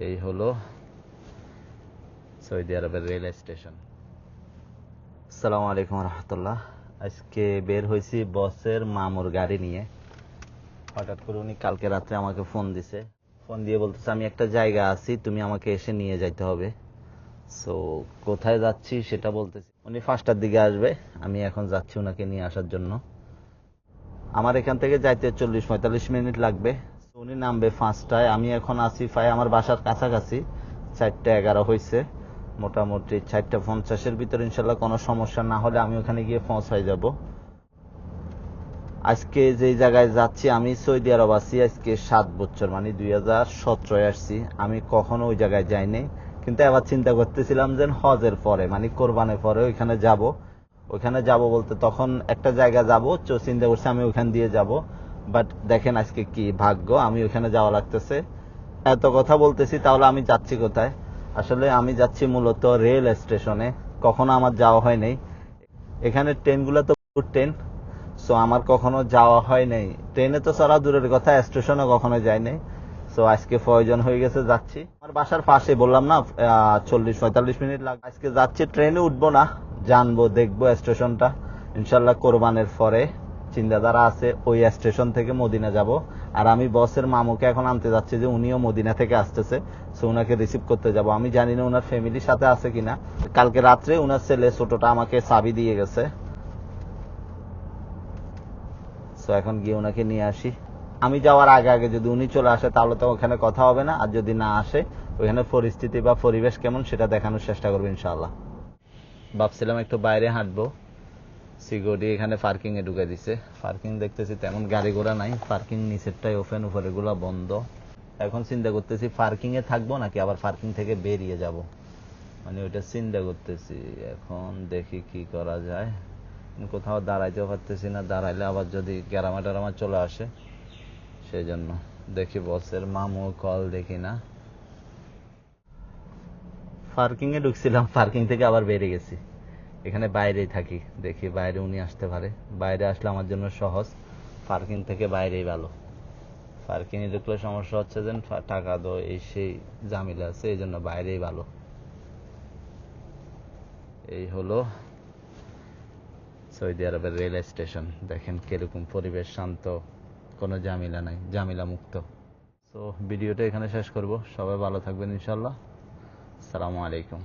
এই হলো সৌদি আরবের রেল স্টেশন। আসসালামু আলাইকুম রহমতুল্লাহ। আজকে বের হয়েছি বসের মামুর গাড়ি নিয়ে। হঠাৎ করে উনি কালকে রাত্রে আমাকে ফোন দিছে, ফোন দিয়ে বলতেছে আমি একটা জায়গা আছি, তুমি আমাকে এসে নিয়ে যাইতে হবে। সো কোথায় যাচ্ছি সেটা বলতেছি। উনি 5টার দিকে আসবে, আমি এখন যাচ্ছি ওনাকে নিয়ে আসার জন্য। আমার এখান থেকে যাইতে 40-45 মিনিট লাগবে। উনি নামবে 5টায়, আমি এখন আছি আমার বাসার কাছাকাছি। 4:11 হয়েছে, মোটামুটি 4:50-এর ভিতরে ইনশাল্লাহ কোনো সমস্যা না হলে আমি ওখানে গিয়ে পৌঁছায় যাব। আজকে যে জায়গায় যাচ্ছি, আমি সৌদি আরব আছি আজকে 7 বছর, মানে 2017 আসছি। আমি কখনো ওই জায়গায় যাইনি, কিন্তু এবার চিন্তা করতেছিলাম যে হজের পরে মানে কোরবানের পরে ওইখানে যাব বলতে তখন একটা জায়গা যাব, চিন্তা করছি আমি ওইখান দিয়ে যাব। বাট দেখেন আজকে কি ভাগ্য, আমি ওইখানে যাওয়া লাগতেছে। এত কথা বলতেছি, তাহলে আমি যাচ্ছি কোথায়? আসলে আমি যাচ্ছি মূলত রেল স্টেশনে। কখনো আমার যাওয়া হয় নাই। এখানে ট্রেনগুলো তো ট্রেন, সো আমার কখনো যাওয়া হয় নাই। ট্রেনে তো চড়া দূরের কথা, স্টেশনে কখনো যাই নাই। সো আজকে প্রয়োজন হয়ে গেছে, যাচ্ছি। আমার বাসার পাশে, বললাম না 40-45 মিনিট লাগবে। আজকে যাচ্ছি, ট্রেনে উঠবো না, জানবো, দেখবো স্টেশনটা। ইনশাল্লাহ কোরবানের পরে চিন্তাধারা আছে ওই স্টেশন থেকে মদিনা যাব। আর আমি বসের মামুকে এখন আনতে যাচ্ছি, যে উনিও মদিনা থেকে আসতেছে। সো উনাকে রিসিভ করতে যাব। আমি জানি না উনার ফ্যামিলির সাথে আছে কিনা। কালকে রাত্রে উনার ছেলে ছোটটা আমাকে চাবি দিয়ে গেছে। সো এখন গিয়ে ওনাকে নিয়ে আসি। আমি যাওয়ার আগে আগে যদি উনি চলে আসে, তাহলে তো ওখানে কথা হবে না। আর যদি না আসে, ওইখানে পরিস্থিতি বা পরিবেশ কেমন সেটা দেখানোর চেষ্টা করবো ইনশাআল্লাহ। ভাবছিলাম একটু বাইরে হাঁটবো। সিকিউরিটি এখানে পার্কিং এ ঢুকে দিছে। পার্কিং দেখতেছি তেমন গাড়ি ঘোড়া নাই, পার্কিং নিচেরটাই ওপেন, উপরের গুলা বন্ধ। এখন চিন্তা করতেছি পার্কিং এ থাকবো নাকি আবার পার্কিং থেকে বেরিয়ে যাব, মানে ওইটা চিন্তা করতেছি। এখন দেখি কি করা যায়। কোথাও দাঁড়াইতেও পারতেছি না, দাঁড়াইলে আবার যদি গ্যারামা টেরামা চলে আসে, সেই জন্য দেখি বসের মামু কল দেখি না। পার্কিং এ ঢুকছিলাম, পার্কিং থেকে আবার বেরিয়ে গেছি। এখানে বাইরেই থাকি, দেখি বাইরে উনি আসতে পারে। বাইরে আসলে আমার জন্য সহজ, পার্কিং থেকে বাইরেই ভালো। পার্কিং এ ঢুকলে সমস্যা হচ্ছে যে টাকা দো এই সেই ঝামেলা আছে, এই জন্য বাইরেই ভালো। এই হলো সৌদি আরবের রেল স্টেশন। দেখেন কিরকম পরিবেশ, শান্ত, কোনো ঝামেলা নাই, ঝামেলা মুক্ত। তো ভিডিওটা এখানে শেষ করব। সবাই ভালো থাকবেন ইনশাল্লাহ। আসসালামু আলাইকুম।